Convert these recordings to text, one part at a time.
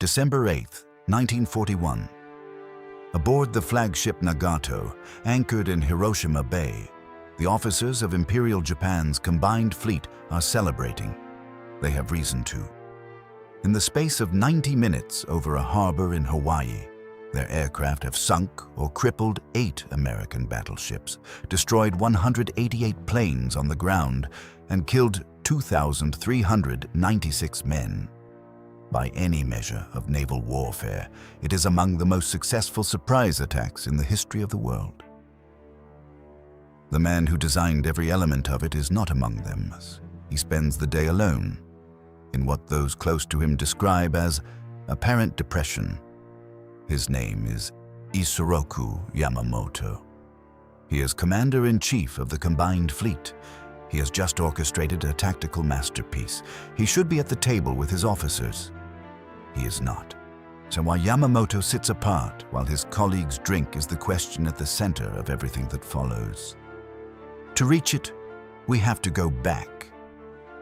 December 8, 1941. Aboard the flagship Nagato, anchored in Hiroshima Bay, the officers of Imperial Japan's combined fleet are celebrating. They have reason to. In the space of 90 minutes over a harbor in Hawaii, their aircraft have sunk or crippled 8 American battleships, destroyed 188 planes on the ground, and killed 2,396 men. By any measure of naval warfare, it is among the most successful surprise attacks in the history of the world. The man who designed every element of it is not among them. He spends the day alone, in what those close to him describe as apparent depression. His name is Isoroku Yamamoto. He is Commander-in-Chief of the Combined Fleet. He has just orchestrated a tactical masterpiece. He should be at the table with his officers. He is not. So why Yamamoto sits apart while his colleagues drink is the question at the center of everything that follows. To reach it, we have to go back.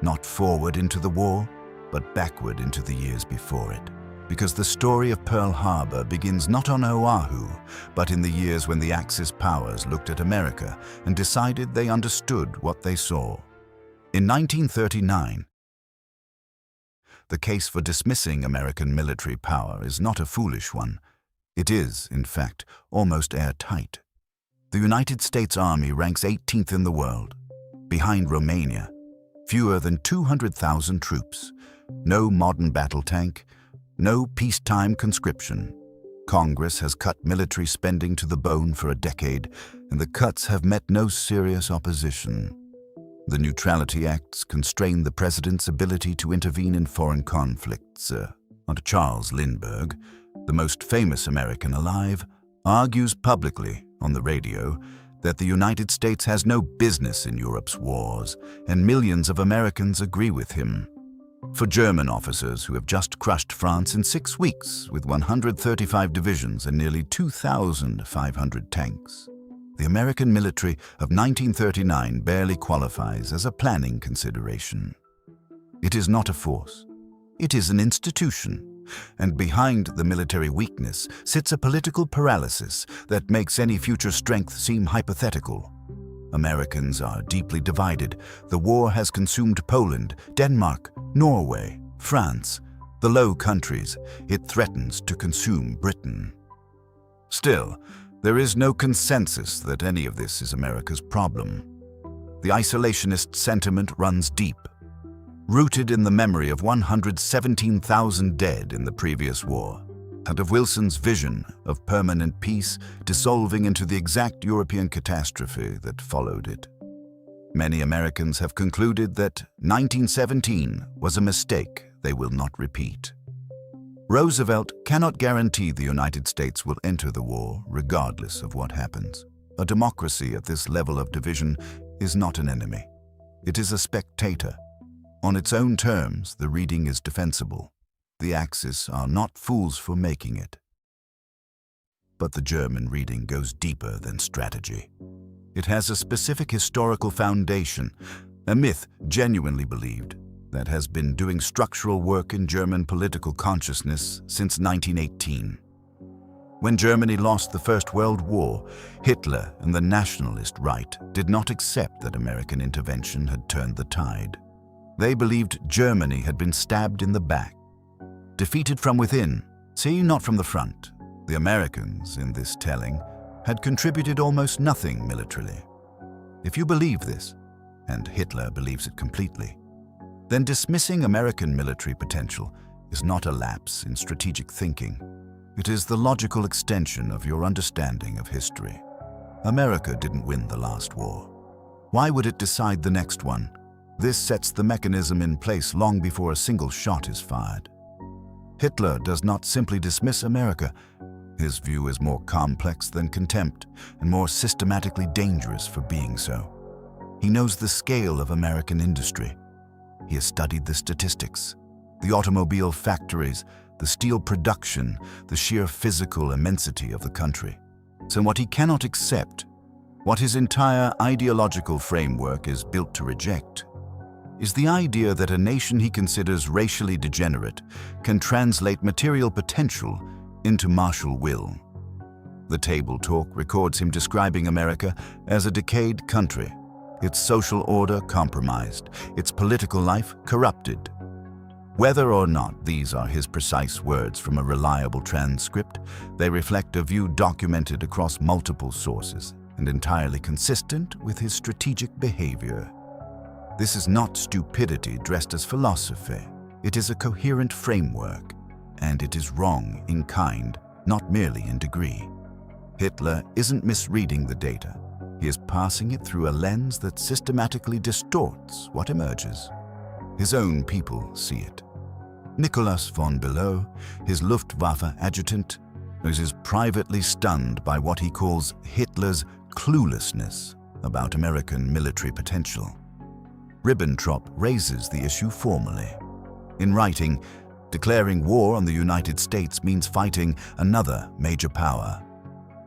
Not forward into the war, but backward into the years before it. Because the story of Pearl Harbor begins not on Oahu, but in the years when the Axis powers looked at America and decided they understood what they saw. In 1939, the case for dismissing American military power is not a foolish one. It is, in fact, almost airtight. The United States Army ranks 18th in the world, behind Romania. Fewer than 200,000 troops, no modern battle tank, no peacetime conscription. Congress has cut military spending to the bone for a decade, and the cuts have met no serious opposition. The Neutrality Acts constrain the president's ability to intervene in foreign conflicts. And Charles Lindbergh, the most famous American alive, argues publicly on the radio that the United States has no business in Europe's wars, and millions of Americans agree with him. For German officers who have just crushed France in 6 weeks with 135 divisions and nearly 2,500 tanks, the American military of 1939 barely qualifies as a planning consideration. It is not a force. It is an institution, and behind the military weakness sits a political paralysis that makes any future strength seem hypothetical. Americans are deeply divided. The war has consumed Poland, Denmark, Norway, France, the Low Countries. It threatens to consume Britain. Still, there is no consensus that any of this is America's problem. The isolationist sentiment runs deep, rooted in the memory of 117,000 dead in the previous war, and of Wilson's vision of permanent peace dissolving into the exact European catastrophe that followed it. Many Americans have concluded that 1917 was a mistake they will not repeat. Roosevelt cannot guarantee the United States will enter the war regardless of what happens. A democracy at this level of division is not an enemy. It is a spectator. On its own terms, the reading is defensible. The Axis are not fools for making it. But the German reading goes deeper than strategy. It has a specific historical foundation, a myth genuinely believed, that has been doing structural work in German political consciousness since 1918. When Germany lost the First World War, Hitler and the nationalist right did not accept that American intervention had turned the tide. They believed Germany had been stabbed in the back, defeated from within, see, not from the front. The Americans, in this telling, had contributed almost nothing militarily. If you believe this, and Hitler believes it completely, then dismissing American military potential is not a lapse in strategic thinking. It is the logical extension of your understanding of history. America didn't win the last war. Why would it decide the next one? This sets the mechanism in place long before a single shot is fired. Hitler does not simply dismiss America. His view is more complex than contempt and more systematically dangerous for being so. He knows the scale of American industry. He has studied the statistics, the automobile factories, the steel production, the sheer physical immensity of the country. So what he cannot accept, what his entire ideological framework is built to reject, is the idea that a nation he considers racially degenerate can translate material potential into martial will. The Table Talk records him describing America as a decayed country, its social order compromised, its political life corrupted. Whether or not these are his precise words from a reliable transcript, they reflect a view documented across multiple sources and entirely consistent with his strategic behavior. This is not stupidity dressed as philosophy. It is a coherent framework, and it is wrong in kind, not merely in degree. Hitler isn't misreading the data. He is passing it through a lens that systematically distorts what emerges. His own people see it. Nicholas von Below, his Luftwaffe adjutant, is privately stunned by what he calls Hitler's cluelessness about American military potential. Ribbentrop raises the issue formally. In writing, declaring war on the United States means fighting another major power.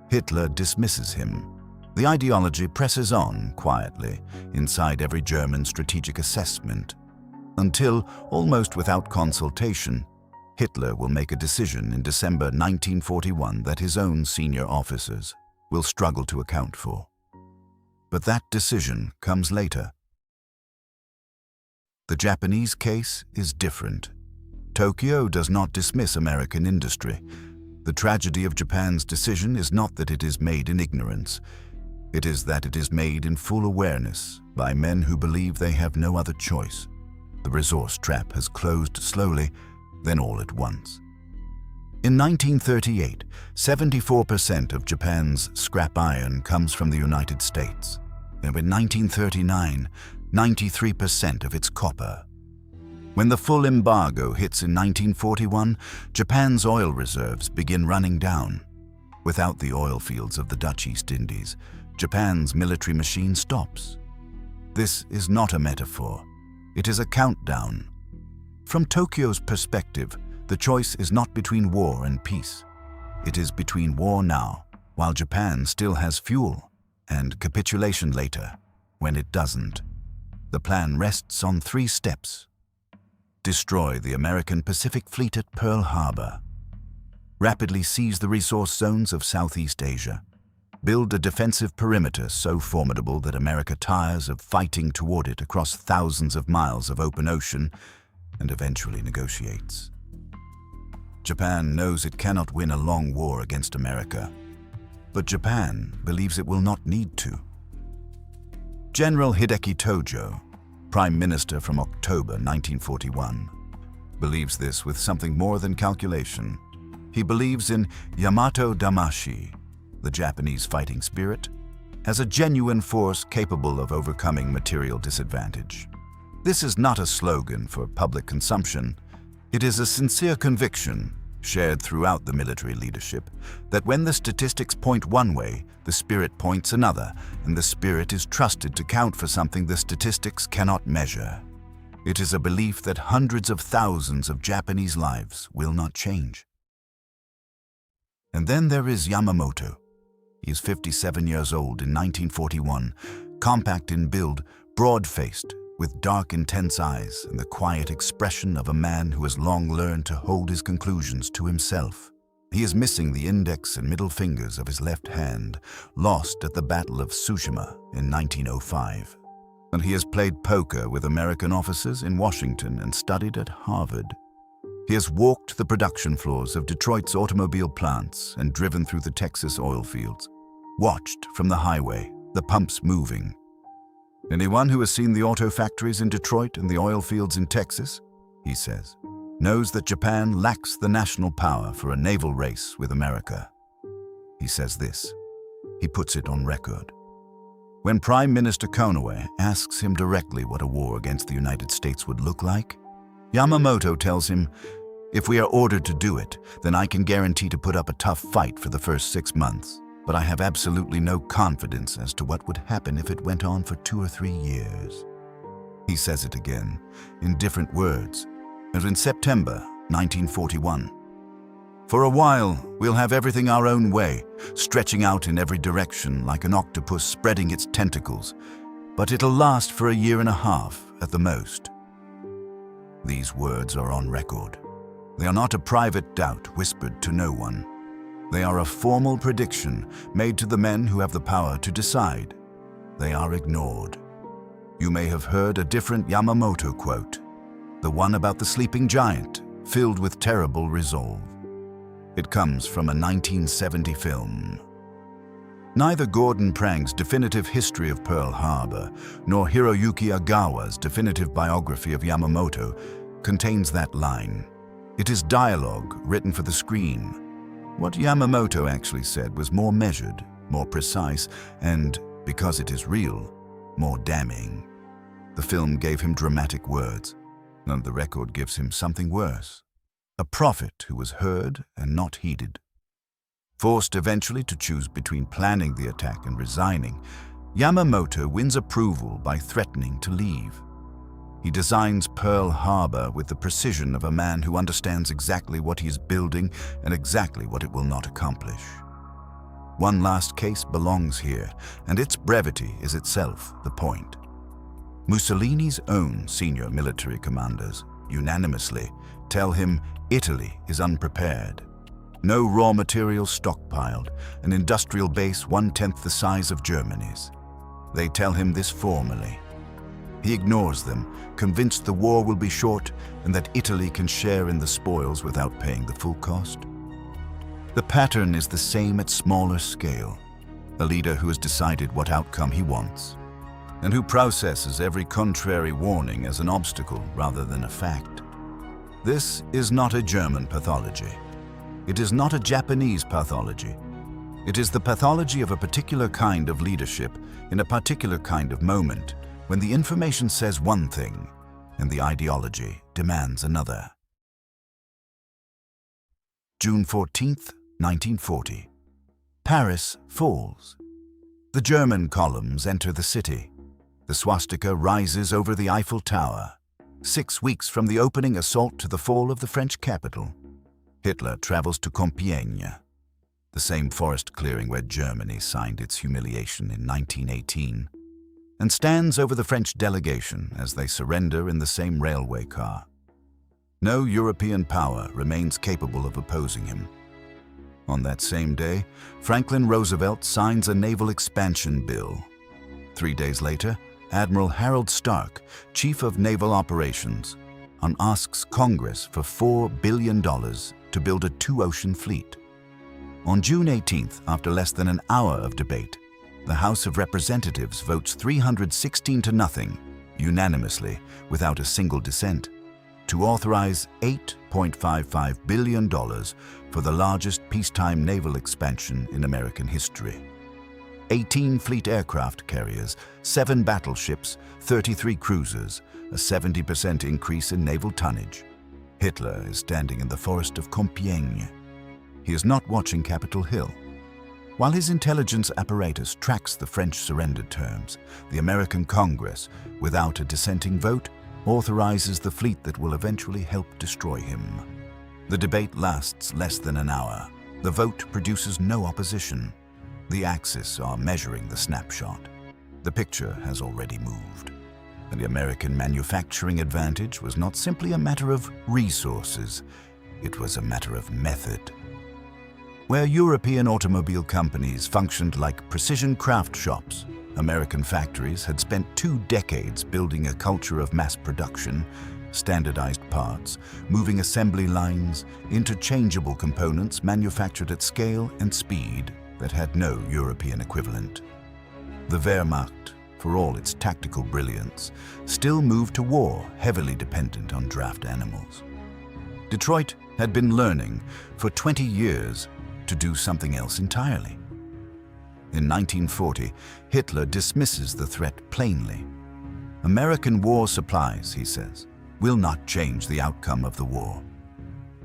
Hitler dismisses him. The ideology presses on quietly inside every German strategic assessment, until, almost without consultation, Hitler will make a decision in December 1941 that his own senior officers will struggle to account for. But that decision comes later. The Japanese case is different. Tokyo does not dismiss American industry. The tragedy of Japan's decision is not that it is made in ignorance. It is that it is made in full awareness by men who believe they have no other choice. The resource trap has closed slowly, then all at once. In 1938, 74% of Japan's scrap iron comes from the United States. And in 1939, 93% of its copper. When the full embargo hits in 1941, Japan's oil reserves begin running down. Without the oil fields of the Dutch East Indies, Japan's military machine stops. This is not a metaphor. It is a countdown. From Tokyo's perspective, the choice is not between war and peace. It is between war now, while Japan still has fuel, and capitulation later, when it doesn't. The plan rests on 3 steps. Destroy the American Pacific Fleet at Pearl Harbor. Rapidly seize the resource zones of Southeast Asia. Build a defensive perimeter so formidable that America tires of fighting toward it across thousands of miles of open ocean and eventually negotiates. Japan knows it cannot win a long war against America, but Japan believes it will not need to. General Hideki Tojo, Prime Minister from October 1941, believes this with something more than calculation. He believes in Yamato Damashi, the Japanese fighting spirit, as a genuine force capable of overcoming material disadvantage. This is not a slogan for public consumption. It is a sincere conviction, shared throughout the military leadership, that when the statistics point one way, the spirit points another, and the spirit is trusted to count for something the statistics cannot measure. It is a belief that hundreds of thousands of Japanese lives will not change. And then there is Yamamoto. He is 57 years old in 1941, compact in build, broad-faced, with dark, intense eyes and the quiet expression of a man who has long learned to hold his conclusions to himself. He is missing the index and middle fingers of his left hand, lost at the Battle of Tsushima in 1905. And he has played poker with American officers in Washington and studied at Harvard. He has walked the production floors of Detroit's automobile plants and driven through the Texas oil fields, watched from the highway, the pumps moving. Anyone who has seen the auto factories in Detroit and the oil fields in Texas, he says, knows that Japan lacks the national power for a naval race with America. He says this. He puts it on record. When Prime Minister Konoe asks him directly what a war against the United States would look like, Yamamoto tells him, "If we are ordered to do it, then I can guarantee to put up a tough fight for the first 6 months. But I have absolutely no confidence as to what would happen if it went on for 2 or 3 years." He says it again, in different words, and in September 1941. "For a while, we'll have everything our own way, stretching out in every direction like an octopus spreading its tentacles. But it'll last for 1.5 years, at the most. These words are on record. They are not a private doubt whispered to no one. They are a formal prediction made to the men who have the power to decide. They are ignored. You may have heard a different Yamamoto quote, the one about the sleeping giant, filled with terrible resolve. It comes from a 1970 film. Neither Gordon Prang's definitive history of Pearl Harbor nor Hiroyuki Agawa's definitive biography of Yamamoto contains that line. It is dialogue written for the screen. What Yamamoto actually said was more measured, more precise, and, because it is real, more damning. The film gave him dramatic words, and the record gives him something worse. A prophet who was heard and not heeded. Forced eventually to choose between planning the attack and resigning, Yamamoto wins approval by threatening to leave. He designs Pearl Harbor with the precision of a man who understands exactly what he is building and exactly what it will not accomplish. One last case belongs here, and its brevity is itself the point. Mussolini's own senior military commanders unanimously tell him Italy is unprepared. No raw materials stockpiled, an industrial base 1/10 the size of Germany's. They tell him this formally. He ignores them, convinced the war will be short and that Italy can share in the spoils without paying the full cost. The pattern is the same at smaller scale. A leader who has decided what outcome he wants, and who processes every contrary warning as an obstacle rather than a fact. This is not a German pathology. It is not a Japanese pathology. It is the pathology of a particular kind of leadership in a particular kind of moment, when the information says one thing and the ideology demands another. June 14th, 1940. Paris falls. The German columns enter the city. The swastika rises over the Eiffel Tower, 6 weeks from the opening assault to the fall of the French capital. Hitler travels to Compiègne, the same forest clearing where Germany signed its humiliation in 1918, and stands over the French delegation as they surrender in the same railway car. No European power remains capable of opposing him. On that same day, Franklin Roosevelt signs a naval expansion bill. 3 days later, Admiral Harold Stark, Chief of Naval Operations, asks Congress for $4 billion to build a two-ocean fleet. On June 18th, after less than an hour of debate, the House of Representatives votes 316-0, unanimously, without a single dissent, to authorize $8.55 billion for the largest peacetime naval expansion in American history. 18 fleet aircraft carriers, 7 battleships, 33 cruisers, a 70% increase in naval tonnage. Hitler is standing in the forest of Compiègne. He is not watching Capitol Hill. While his intelligence apparatus tracks the French surrender terms, the American Congress, without a dissenting vote, authorizes the fleet that will eventually help destroy him. The debate lasts less than an hour. The vote produces no opposition. The Axis are measuring the snapshot. The picture has already moved. And the American manufacturing advantage was not simply a matter of resources, it was a matter of method. Where European automobile companies functioned like precision craft shops, American factories had spent 2 decades building a culture of mass production, standardized parts, moving assembly lines, interchangeable components manufactured at scale and speed that had no European equivalent. The Wehrmacht, for all its tactical brilliance, still moved to war heavily dependent on draft animals. Detroit had been learning for 20 years to do something else entirely. In 1940, Hitler dismisses the threat plainly. American war supplies, he says, will not change the outcome of the war.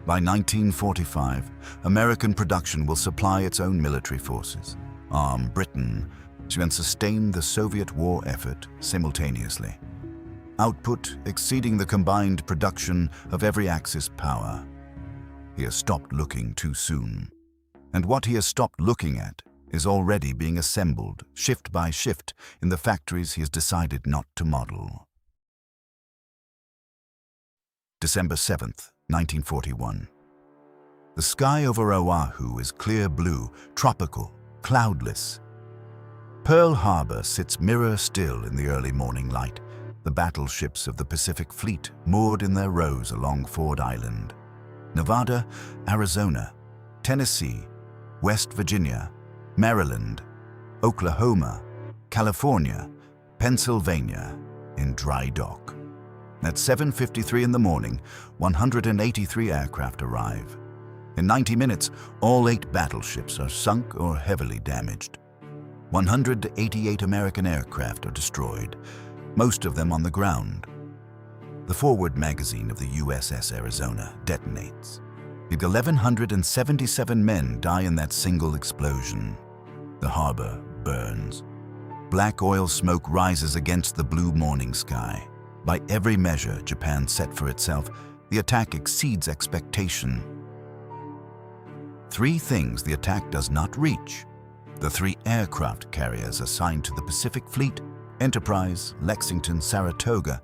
By 1945, American production will supply its own military forces, arm Britain, and sustain the Soviet war effort simultaneously. Output exceeding the combined production of every Axis power. He has stopped looking too soon. And what he has stopped looking at is already being assembled, shift by shift, in the factories he has decided not to model. December 7th, 1941. The sky over Oahu is clear blue, tropical, cloudless. Pearl Harbor sits mirror-still in the early morning light, the battleships of the Pacific Fleet moored in their rows along Ford Island. Nevada, Arizona, Tennessee, West Virginia, Maryland, Oklahoma, California, Pennsylvania, in dry dock. At 7:53 in the morning, 183 aircraft arrive. In 90 minutes, all 8 battleships are sunk or heavily damaged. 188 American aircraft are destroyed, most of them on the ground. The forward magazine of the USS Arizona detonates. 1,177 men die in that single explosion. The harbor burns. Black oil smoke rises against the blue morning sky. By every measure Japan set for itself, the attack exceeds expectation. 3 things the attack does not reach. The 3 aircraft carriers assigned to the Pacific Fleet, Enterprise, Lexington, Saratoga,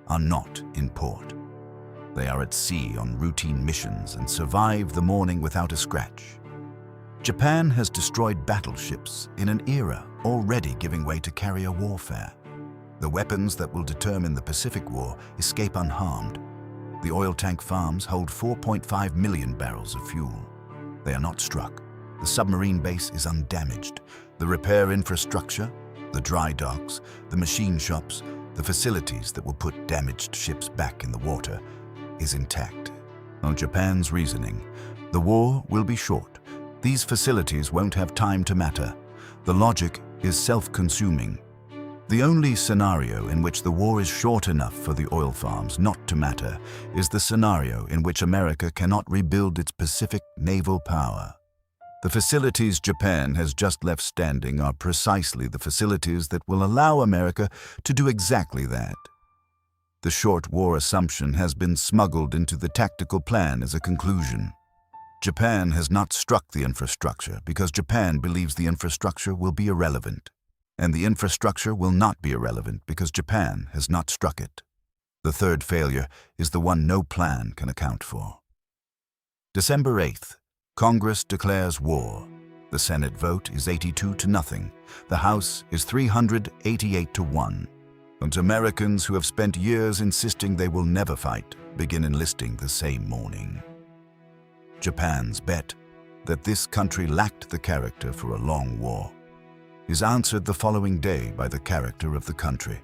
are not in port. They are at sea on routine missions and survive the morning without a scratch. Japan has destroyed battleships in an era already giving way to carrier warfare. The weapons that will determine the Pacific War escape unharmed. The oil tank farms hold 4.5 million barrels of fuel. They are not struck. The submarine base is undamaged. The repair infrastructure, the dry docks, the machine shops, the facilities that will put damaged ships back in the water, is intact. On Japan's reasoning, the war will be short. These facilities won't have time to matter. The logic is self-consuming. The only scenario in which the war is short enough for the oil farms not to matter is the scenario in which America cannot rebuild its Pacific naval power. The facilities Japan has just left standing are precisely the facilities that will allow America to do exactly that. The short war assumption has been smuggled into the tactical plan as a conclusion. Japan has not struck the infrastructure because Japan believes the infrastructure will be irrelevant. And the infrastructure will not be irrelevant because Japan has not struck it. The third failure is the one no plan can account for. December 8th, Congress declares war. The Senate vote is 82-0. The House is 388-1. And Americans who have spent years insisting they will never fight begin enlisting the same morning. Japan's bet that this country lacked the character for a long war is answered the following day by the character of the country.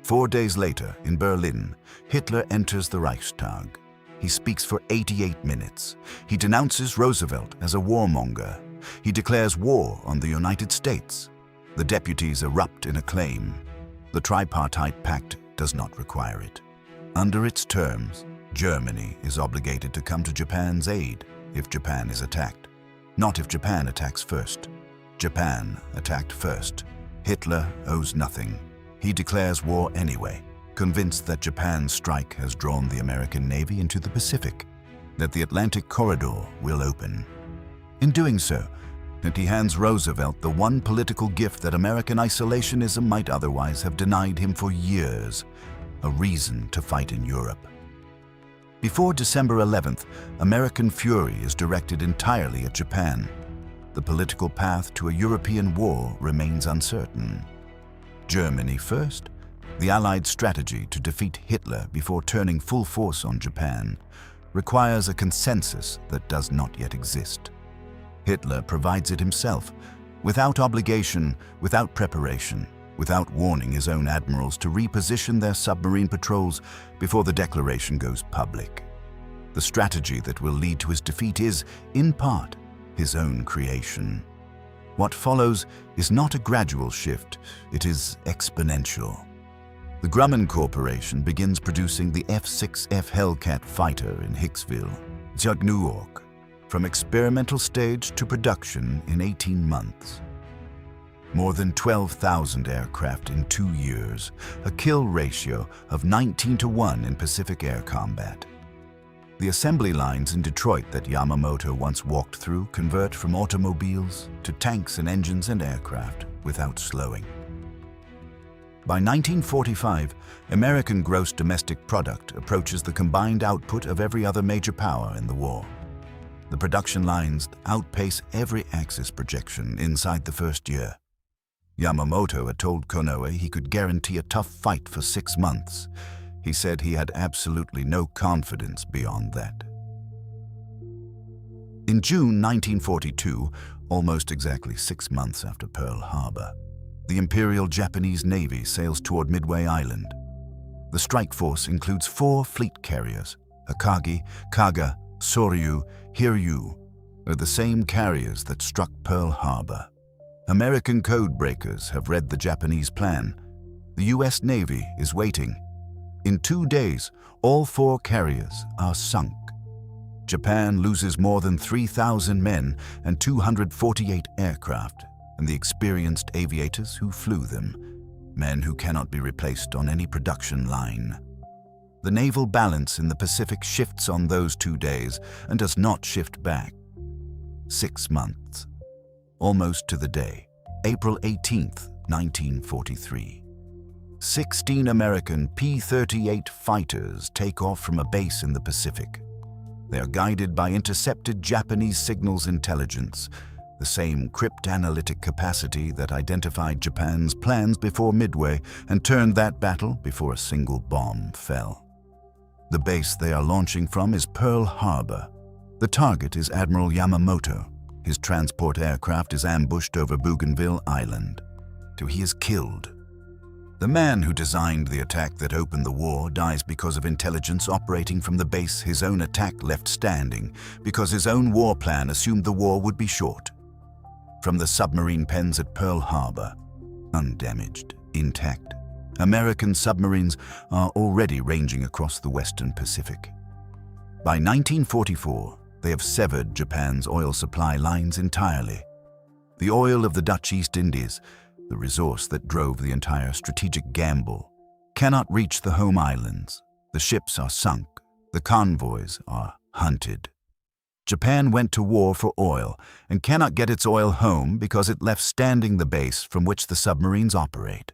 4 days later, in Berlin, Hitler enters the Reichstag. He speaks for 88 minutes. He denounces Roosevelt as a warmonger. He declares war on the United States. The deputies erupt in acclaim. The tripartite pact does not require it. Under its terms, Germany is obligated to come to Japan's aid if Japan is attacked. Not if Japan attacks first. Japan attacked first. Hitler owes nothing. He declares war anyway, convinced that Japan's strike has drawn the American Navy into the Pacific, that the Atlantic corridor will open. In doing so, that he hands Roosevelt the one political gift that American isolationism might otherwise have denied him for years, a reason to fight in Europe. Before December 11th, American fury is directed entirely at Japan. The political path to a European war remains uncertain. Germany first, the Allied strategy to defeat Hitler before turning full force on Japan, requires a consensus that does not yet exist. Hitler provides it himself, without obligation, without preparation, without warning his own admirals to reposition their submarine patrols before the declaration goes public. The strategy that will lead to his defeat is, in part, his own creation. What follows is not a gradual shift, it is exponential. The Grumman Corporation begins producing the F-6F Hellcat fighter in Hicksville, New York, from experimental stage to production in 18 months. More than 12,000 aircraft in 2 years, a kill ratio of 19-1 in Pacific air combat. The assembly lines in Detroit that Yamamoto once walked through convert from automobiles to tanks and engines and aircraft without slowing. By 1945, American gross domestic product approaches the combined output of every other major power in the war. The production lines outpace every Axis projection inside the first year. Yamamoto had told Konoe he could guarantee a tough fight for 6 months. He said he had absolutely no confidence beyond that. In June 1942, almost exactly 6 months after Pearl Harbor, the Imperial Japanese Navy sails toward Midway Island. The strike force includes 4 fleet carriers. Akagi, Kaga, Soryu, Hiryu are the same carriers that struck Pearl Harbor. American code breakers have read the Japanese plan. The U.S. Navy is waiting. In 2 days, all 4 carriers are sunk. Japan loses more than 3,000 men and 248 aircraft, and the experienced aviators who flew them, men who cannot be replaced on any production line. The naval balance in the Pacific shifts on those 2 days and does not shift back. 6 months. Almost to the day, April 18th, 1943. 16 American P-38 fighters take off from a base in the Pacific. They are guided by intercepted Japanese signals intelligence, the same cryptanalytic capacity that identified Japan's plans before Midway and turned that battle before a single bomb fell. The base they are launching from is Pearl Harbor. The target is Admiral Yamamoto. His transport aircraft is ambushed over Bougainville Island, till he is killed. The man who designed the attack that opened the war dies because of intelligence operating from the base his own attack left standing, because his own war plan assumed the war would be short. From the submarine pens at Pearl Harbor, undamaged, intact, American submarines are already ranging across the Western Pacific. By 1944, they have severed Japan's oil supply lines entirely. The oil of the Dutch East Indies, the resource that drove the entire strategic gamble, cannot reach the home islands. The ships are sunk. The convoys are hunted. Japan went to war for oil and cannot get its oil home because it left standing the base from which the submarines operate.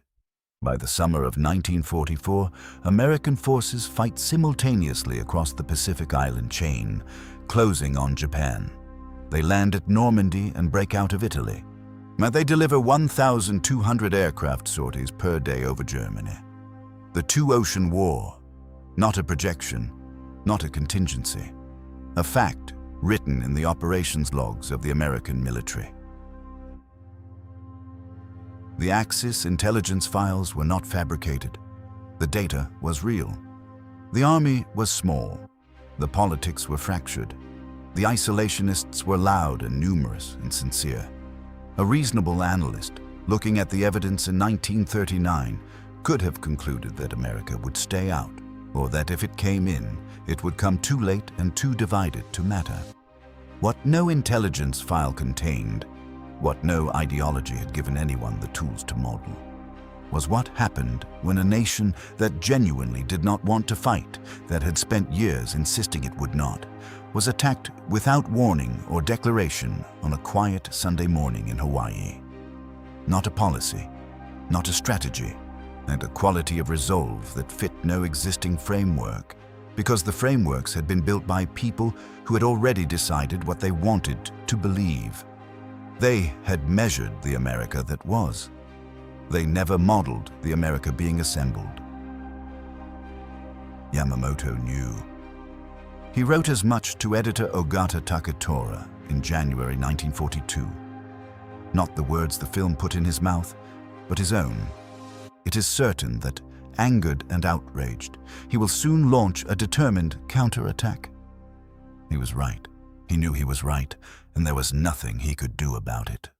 By the summer of 1944, American forces fight simultaneously across the Pacific Island chain, closing on Japan. They land at Normandy and break out of Italy. They deliver 1,200 aircraft sorties per day over Germany. The two-ocean war, not a projection, not a contingency, a fact written in the operations logs of the American military. The Axis intelligence files were not fabricated. The data was real. The army was small. The politics were fractured. The isolationists were loud and numerous and sincere. A reasonable analyst, looking at the evidence in 1939, could have concluded that America would stay out, or that if it came in, it would come too late and too divided to matter. What no intelligence file contained, what no ideology had given anyone the tools to model, was what happened when a nation that genuinely did not want to fight, that had spent years insisting it would not, was attacked without warning or declaration on a quiet Sunday morning in Hawaii. Not a policy, not a strategy, and a quality of resolve that fit no existing framework, because the frameworks had been built by people who had already decided what they wanted to believe. They had measured the America that was. They never modeled the America being assembled. Yamamoto knew. He wrote as much to editor Ogata Takatora in January 1942. Not the words the film put in his mouth, but his own. It is certain that, angered and outraged, he will soon launch a determined counterattack. He was right. He knew he was right, and there was nothing he could do about it.